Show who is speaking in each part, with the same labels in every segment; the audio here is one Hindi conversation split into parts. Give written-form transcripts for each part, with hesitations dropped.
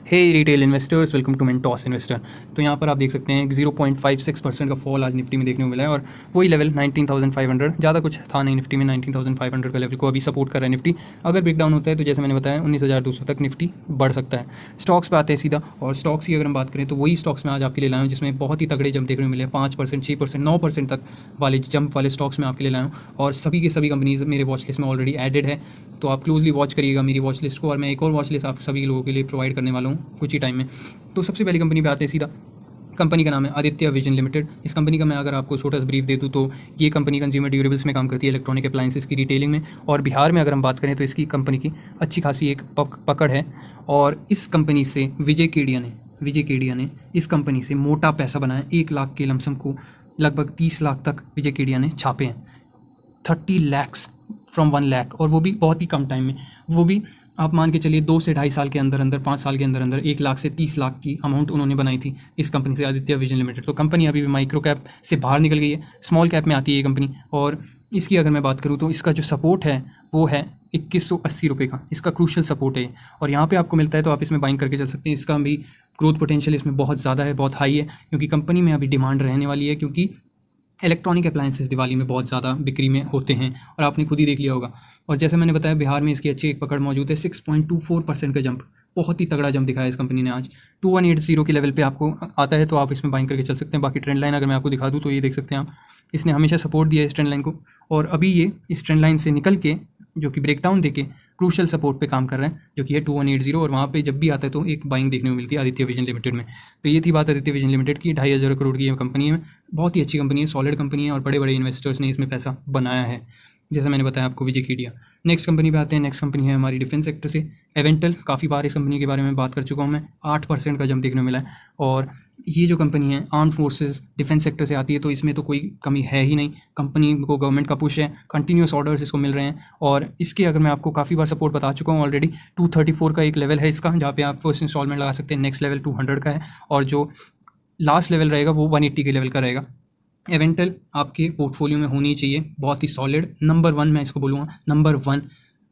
Speaker 1: Hey retail investors, welcome to Mentos investor. तो यहाँ पर आप देख सकते हैं 0.56% का फॉल आज निफ्टी में देखने को मिला है और वही लेवल 19,500, ज़्यादा कुछ था नहीं निफ्टी में। 19,500 का लेवल को अभी सपोर्ट कर रहा है निफ्टी। अगर ब्रेकडाउन होता है तो जैसे मैंने बताया 19,200 तक निफ्टी बढ़ सकता है। स्टॉक्स पे आते हैं सीधा, और स्टॉक्स की अगर हम बात करें तो वही स्टॉक्स में आज आपके लिए लाया हूँ जिसमें बहुत ही तगड़े जंप देखने को मिले, 5%, 6%, 9% तक वाले जंप वाले स्टॉक्स में आपके लिए लाया हूँ। और सभी के सभी कंपनीज मेरे वॉच लिस्ट में ऑलरेडी एडेड है, तो आप क्लोजली वॉच करिएगा मेरी वॉच लिस्ट को। और मैं एक और वॉच लिस्ट आप सभी लोगों के लिए प्रोवाइड करने वाला हूँ कुछ ही टाइम में। तो सबसे पहली कंपनी पे आते हैं सीधा। कंपनी का नाम है आदित्य विजन लिमिटेड। इस कंपनी का मैं अगर आपको छोटा सा ब्रीफ दे दूँ तो ये कंपनी कंज्यूमर ड्यूरेबल्स में काम करती है, इलेक्ट्रॉनिक अप्लाइंसेस की रिटेलिंग में। और बिहार में अगर हम बात करें तो इसकी कंपनी की अच्छी खासी एक पकड़ है। और इस कंपनी से विजय केडिया ने इस कंपनी से मोटा पैसा बनाया। 1 लाख के लमसम को लगभग 30 लाख तक विजय केडिया ने छापे हैं। 30 लैक्स फ्रॉम 1 लाख, और वो भी बहुत ही कम टाइम में। वो भी आप मान के चलिए 2 से ढाई साल के अंदर अंदर, 5 साल के अंदर अंदर 1 लाख से 30 लाख की अमाउंट उन्होंने बनाई थी इस कंपनी से, आदित्य विजन लिमिटेड। तो कंपनी अभी भी माइक्रो कैप से बाहर निकल गई है, स्मॉल कैप में आती है ये कंपनी। और इसकी अगर मैं बात करूँ तो इसका जो सपोर्ट है वो है 2180 रुपये का, इसका क्रूशल सपोर्ट है। और यहाँ पे आपको मिलता है तो आप इसमें बाइंग करके चल सकते हैं। इसका भी ग्रोथ पोटेंशियल इसमें बहुत ज़्यादा है, बहुत हाई है, क्योंकि कंपनी में अभी डिमांड रहने वाली है, क्योंकि इलेक्ट्रॉनिक अप्लायंसेस दिवाली में बहुत ज़्यादा बिक्री में होते हैं और आपने खुद ही देख लिया होगा। और जैसे मैंने बताया बिहार में इसकी अच्छी एक पकड़ मौजूद है। 6.24% का जंप, बहुत ही तगड़ा जंप दिखाया इस कंपनी ने आज। 2180 के लेवल पे आपको आता है तो आप इसमें बाइंग करके चल सकते हैं। बाकी ट्रेंड लाइन अगर मैं आपको दिखा दूँ तो ये देख सकते हैं आप, इसने हमेशा सपोर्ट दिया है इस ट्रेंड लाइन को, और अभी ये इस ट्रेंड लाइन से निकल के जो कि ब्रेकडाउन देके क्रूशल सपोर्ट पे काम कर रहे हैं, जो कि है 2180। और वहाँ पे जब भी आता है तो एक बाइंग देखने को मिलती है आदित्य विजन लिमिटेड में। तो ये थी बात आदित्य विजन लिमिटेड की। 2,500 करोड़ की कंपनी है, बहुत ही अच्छी कंपनी है, सॉलिड कंपनी है, और बड़े बड़े इन्वेस्टर्स ने इसमें पैसा बनाया है, जैसा मैंने बताया आपको विजय केडिया। नेक्स्ट कंपनी पे आते हैं। नेक्स्ट कंपनी है हमारी डिफेंस सेक्टर से एवेंटल। काफ़ी बार इस कंपनी के बारे में बात कर चुका हूँ मैं। 8% का जंप देखने को मिला है। और ये जो कंपनी है आर्म फोर्सेस डिफेंस सेक्टर से आती है, तो इसमें तो कोई कमी है ही नहीं। कंपनी को गवर्नमेंट का पुश है, कंटिन्यूस ऑर्डर्स इसको मिल रहे हैं। और इसके अगर मैं आपको काफ़ी बार सपोर्ट बता चुका हूँ ऑलरेडी, 234 का एक लेवल है इसका, जहाँ पे आप फर्स्ट इंस्टॉलमेंट लगा सकते हैं। नेक्स्ट लेवल 200 का है, और जो लास्ट लेवल रहेगा वो 180 के लेवल का रहेगा। एवेंटल आपके पोर्टफोलियो में होनी चाहिए, बहुत ही सॉलिड, नंबर 1 मैं इसको बोलूँगा, नंबर 1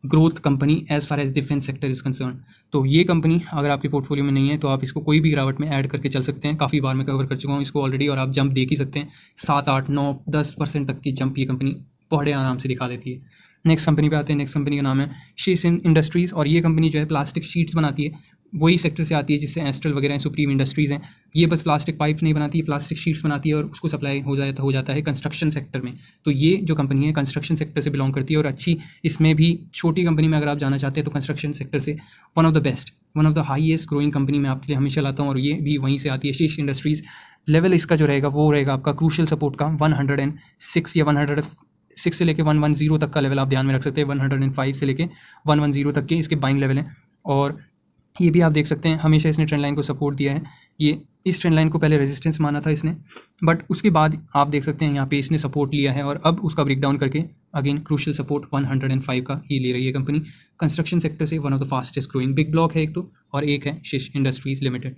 Speaker 1: growth company as far as defence sector is concern. तो ये कंपनी अगर आपके पोर्टफोलियो में नहीं है तो आप इसको कोई भी गिरावट में ऐड करके चल सकते हैं। काफ़ी बार मैं कवर कर चुका हूँ इसको ऑलरेडी, और आप जंप देख ही सकते हैं। 7, 8, 9, 10% तक की जंप ये कंपनी बड़े आराम से दिखा देती है। नेक्स्ट कंपनी पे आते हैं। नेक्स्ट कंपनी का नाम है शीश इंडस्ट्रीज़, और ये कंपनी जो है प्लास्टिक शीट्स बनाती है, वही सेक्टर से आती है जिससे एस्ट्रल वगैरह हैं, सुप्रीम इंडस्ट्रीज़ हैं। ये बस प्लास्टिक पाइप नहीं बनाती है, प्लास्टिक शीट्स बनाती है, और उसको सप्लाई हो जाता है कंस्ट्रक्शन सेक्टर में। तो ये जो कंपनी है कंस्ट्रक्शन सेक्टर से बिलोंग करती है, और अच्छी इसमें भी छोटी कंपनी में अगर आप जाना चाहते हैं तो कंस्ट्रक्शन सेक्टर से one of the best, one of the highest growing company मैं आपके लिए हमेशा लाता हूँ, और ये भी वहीं से आती है, शीश इंडस्ट्रीज़। लेवल इसका जो रहेगा वो रहेगा आपका क्रूशल सपोर्ट का 106 या 106 से लेके 110 तक का लेवल आप ध्यान में रख सकते हैं। 105 से लेके 110 तक के इसके बाइंग लेवल हैं। और ये भी आप देख सकते हैं हमेशा इसने ट्रेंड लाइन को सपोर्ट दिया है। ये इस ट्रेंड लाइन को पहले रेजिस्टेंस माना था इसने, बट उसके बाद आप देख सकते हैं यहाँ पे इसने सपोर्ट लिया है, और अब उसका ब्रेकडाउन करके अगेन क्रूशल सपोर्ट 105 का ही ले रही है कंपनी। कंस्ट्रक्शन सेक्टर से one of the fastest growing big block है एक तो, और एक है शीश इंडस्ट्रीज़ लिमिटेड।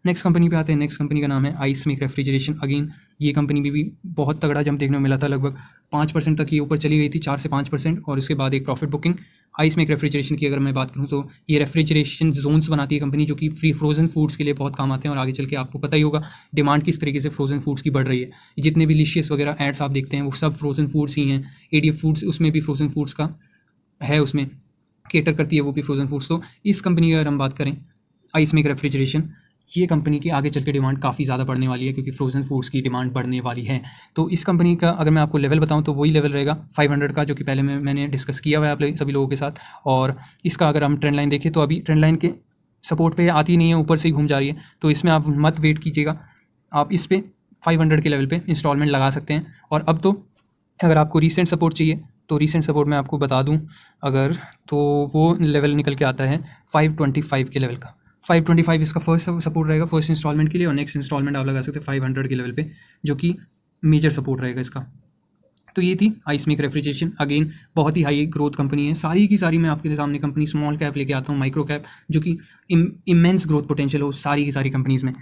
Speaker 1: नेक्स्ट कंपनी पे आते हैं। नेक्स्ट कंपनी का नाम है आइस मेक रेफ्रिजरेशन। अगेन ये कंपनी भी बहुत तगड़ा जंप देखने को मिला था, लगभग 5% तक ये ऊपर चली गई थी, 4 से 5%, और उसके बाद एक profit booking. Ice make refrigeration की अगर मैं बात करूँ तो ये रेफ्रिजरेशन जोन्स बनाती है कंपनी, जो कि फ्रोजन फूड्स के लिए बहुत काम आते हैं। और आगे चल के आपको पता ही होगा डिमांड किस तरीके से फ्रोजन फूड्स की बढ़ रही है। जितने भी लिशियस वगैरह एड्स आप देखते हैं वो सब फ्रोजन फूड्स ही हैं। एडीएफ फूड्स उसमें भी फ्रोजन फूड्स का है, उसमें केटर करती है वो भी फ्रोजन फूड्स। तो इस कंपनी की अगर हम बात करें आइस मेक रेफ्रिजरेशन, ये कंपनी की आगे चल के डिमांड काफ़ी ज़्यादा बढ़ने वाली है, क्योंकि फ्रोजन फूड्स की डिमांड बढ़ने वाली है। तो इस कंपनी का अगर मैं आपको लेवल बताऊं तो वही लेवल रहेगा 500 का, जो कि पहले मैंने डिस्कस किया हुआ है आप सभी लोगों के साथ। और इसका अगर हम ट्रेंड लाइन देखें तो अभी ट्रेंड लाइन के सपोर्ट पे आती नहीं है, ऊपर से ही घूम जा रही है। तो इसमें आप मत वेट कीजिएगा, आप इस पर 500 के लेवल पर इंस्टॉलमेंट लगा सकते हैं। और अब तो अगर आपको रीसेंट सपोर्ट चाहिए तो रीसेंट सपोर्ट मैं आपको बता दूं अगर, तो वो लेवल निकल के आता है 525 के लेवल का। 525 इसका फर्स्ट सपोर्ट रहेगा फर्स्ट इंस्टॉलमेंट के लिए, और नेक्स्ट इंस्टॉलमेंट आप लगा सकते हैं 500 के लेवल पे, जो कि मेजर सपोर्ट रहेगा इसका। तो ये थी आइस मेक रेफ्रिजरेशन। अगेन बहुत ही हाई ग्रोथ कंपनी है, सारी की सारी मैं आपके सामने कंपनी स्मॉल कैप लेके आता हूँ, माइक्रो कैप, जो कि इमेंस ग्रोथ पोटेंशियल हो सारी की सारी कंपनीज़ में।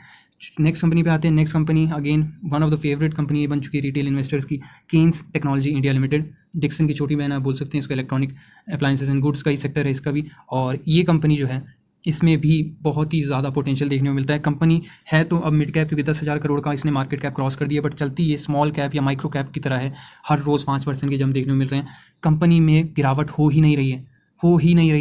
Speaker 1: नेक्स्ट कंपनी पे आते हैं। Next company again one of the favourite company बन चुकी है रिटेल इन्वेस्टर्स की, Kaynes technology India limited. Dixon की छोटी बहन आप बोल सकते हैं, इसका इलेक्ट्रॉनिक अप्लायंसेस एंड गुड्स का ही सेक्टर है इसका भी। और ये कंपनी जो है इसमें भी बहुत ही ज़्यादा पोटेंशियल देखने को मिलता है। कंपनी है तो अब मिड कैप, क्योंकि 10,000 करोड़ का इसने मार्केट कैप क्रॉस कर दिया, बट चलती ये स्मॉल कैप या माइक्रो कैप की तरह है। हर रोज़ 5% के जंप देखने को मिल रहे हैं। कंपनी में गिरावट हो ही नहीं रही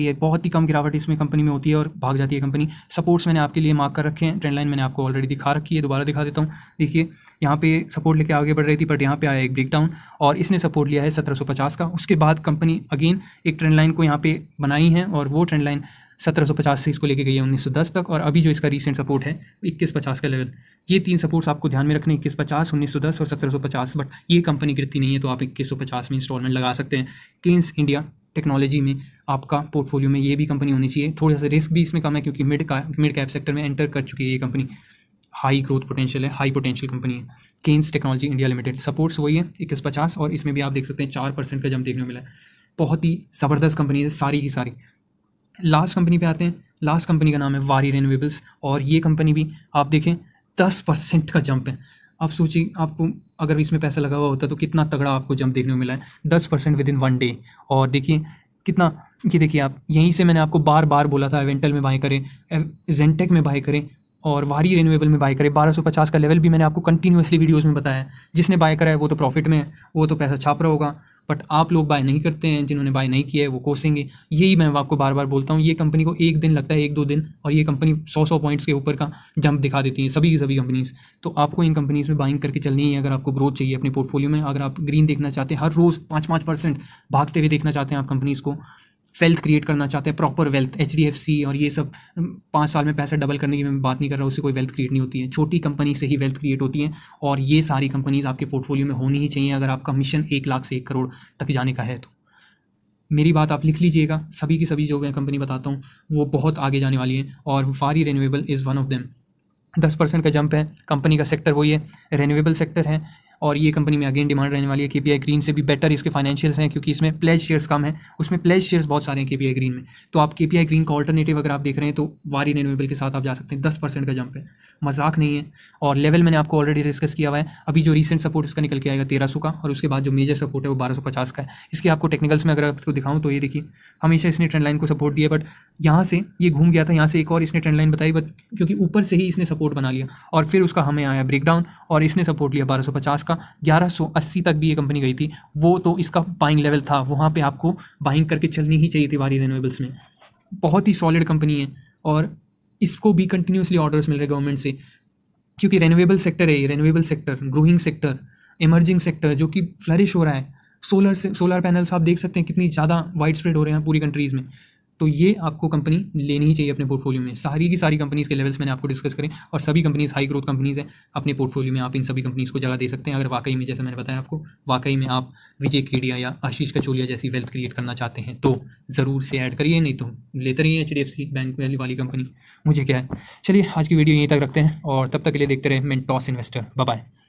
Speaker 1: है, बहुत ही कम गिरावट इसमें कंपनी में होती है और भाग जाती है कंपनी। सपोर्ट्स मैंने आपके लिए मार्क कर रखे हैं, ट्रेंड लाइन मैंने आपको ऑलरेडी दिखा रखी है, दोबारा दिखा देता हूँ। देखिए यहाँ पे सपोर्ट लेके आगे बढ़ रही थी, बट यहाँ पे आया एक ब्रेकडाउन और इसने सपोर्ट लिया है 1750 का। उसके बाद कंपनी अगेन एक ट्रेंड लाइन को यहाँ पे बनाई है और वो ट्रेंड लाइन 1750 से इसको लेके गई है 1910 तक। और अभी जो इसका रीसेंट सपोर्ट है 2150 का लेवल। ये 3 सपोर्ट्स आपको ध्यान में रखने, 2150, 1910 और 1750। बट ये कंपनी गिरती नहीं है, तो आप 2150 में इंस्टॉलमेंट लगा सकते हैं। केन्स इंडिया टेक्नोलॉजी में आपका पोर्टफोलियो में ये भी कंपनी होनी चाहिए। थोड़ा सा रिस्क भी इसमें कम है, क्योंकि मिड कैप सेक्टर में एंटर कर चुकी है ये कंपनी। हाई ग्रोथ पोटेंशियल है, हाई पोटेंशियल कंपनी है Kaynes technology India limited. Supports वही है 2150 और इसमें भी आप देख सकते हैं 4% का जंप देखने को मिला है। बहुत ही ज़बरदस्त कंपनी है सारी की सारी। लास्ट कंपनी पे आते हैं। लास्ट कंपनी का नाम है वारी रिन्यूएबल्स और ये कंपनी भी आप देखें 10% का जंप है। आप सोचिए, आपको अगर इसमें पैसा लगा हुआ होता तो कितना तगड़ा आपको जंप देखने को मिला है, 10% विद इन 1 डे। और देखिए कितना, ये देखिए आप, यहीं से मैंने आपको बार बार बोला था एवेंटल में बाय करें, जेंटेक में बाय करें और वारी रिन्यूएबल में बाय करें। 1250 का लेवल भी मैंने आपको कंटिन्यूसली वीडियोस में बताया है। जिसने बाय करा है वो तो प्रॉफिट में है, वो तो पैसा छाप रहा होगा, बट आप लोग बाय नहीं करते हैं। जिन्होंने बाय नहीं किया है वो कोसेंगे। यही मैं आपको बार बार बोलता हूँ। ये कंपनी को एक दिन लगता है, 1-2 दिन, और ये कंपनी 100 पॉइंट्स के ऊपर का जंप दिखा देती है सभी की सभी कंपनीज़। तो आपको इन कंपनीज़ में बाइंग करके चलनी है अगर आपको ग्रोथ चाहिए अपने पोर्टफोलियो में। अगर आप ग्रीन देखना चाहते हैं, हर रोज़ 5-5% भागते हुए देखना चाहते हैं आप कंपनीज़ को, वेल्थ क्रिएट करना चाहते हैं, प्रॉपर वेल्थ, HDFC और ये सब 5 साल में पैसा डबल करने की मैं बात नहीं कर रहा हूँ, उससे कोई वेल्थ क्रिएट नहीं होती है। छोटी कंपनी से ही वेल्थ क्रिएट होती है और ये सारी कंपनीज़ आपके पोर्टफोलियो में होनी ही चाहिए अगर आपका मिशन 1 लाख से 1 करोड़ तक जाने का है। तो मेरी बात आप लिख लीजिएगा, सभी की सभी जो मैं कंपनी बताता हूँ वो बहुत आगे जाने वाली है और वारी renewable is one of them. 10% का जंप है। कंपनी का सेक्टर वही है, रिन्यूएबल सेक्टर है और ये कंपनी में अगेन डिमांड रहने वाली है। KPI ग्रीन से भी बेटर इसके फाइनेंशियल्स हैं, क्योंकि इसमें प्लेज शेयर्स कम है, उसमें प्लेज शेयर्स बहुत सारे हैं KPI ग्रीन में। तो आप KPI ग्रीन का ऑल्टरनेटिव अगर आप देख रहे हैं तो वारी रिन्यूएबल के साथ आप जा सकते हैं। 10% का जंप है, मजाक नहीं है। और लेवल मैंने आपको ऑलरेडी डिस्कस किया हुआ है। अभी जो रीसेंट सपोर्ट इसका निकल के आएगा 1300 का और उसके बाद जो मेजर सपोर्ट है वो 1250 का है। इसके आपको टेक्निकल्स में अगर आपको दिखाऊँ तो ये देखिए, हमेशा इसने ट्रेंड लाइन को सपोर्ट दिया, बट यहाँ से ये घूम गया था, यहाँ से एक और इसने ट्रेंड लाइन बताई, बट क्योंकि ऊपर से ही इसने सपोर्ट बना लिया और फिर उसका हमें आया ब्रेकडाउन और इसने सपोर्ट लिया 1250 का। 1180 तक भी ये कंपनी गई थी, वो तो इसका बाइंग लेवल था, वहाँ पे आपको बाइंग करके चलनी ही चाहिए थी वारी रिन्यूएबल्स में। बहुत ही सॉलिड कंपनी है और इसको भी कंटिन्यूसली ऑर्डर्स मिल रहे गवर्नमेंट से, क्योंकि रिन्यूएबल सेक्टर है ये, renewable sector, growing sector, emerging sector जो कि फ्लरिश हो रहा है। सोलर पैनल्स आप देख सकते हैं कितनी ज़्यादा वाइड स्प्रेड हो रहे हैं पूरी कंट्रीज़ में। तो ये आपको कंपनी लेनी ही चाहिए अपने पोर्टफोलियो में। सारी की सारी कंपनीज़ के लेवल्स मैंने आपको डिस्कस करें और सभी कंपनीज़ हाई ग्रोथ कंपनीज़ हैं। अपने पोर्टफोलियो में आप इन सभी कंपनीज़ को जगह दे सकते हैं अगर वाकई में, जैसे मैंने बताया आपको, वाकई में आप विजय केडिया या आशीष कचोलिया जैसी वेल्थ क्रिएट करना चाहते हैं तो ज़रूर से ऐड करिए, नहीं तो लेते रहिए HDFC बैंक वाली कंपनी, मुझे क्या है। चलिए आज की वीडियो यहीं तक रखते हैं और तब तक के लिए देखते रहे मेंटॉस इन्वेस्टर। Bye bye.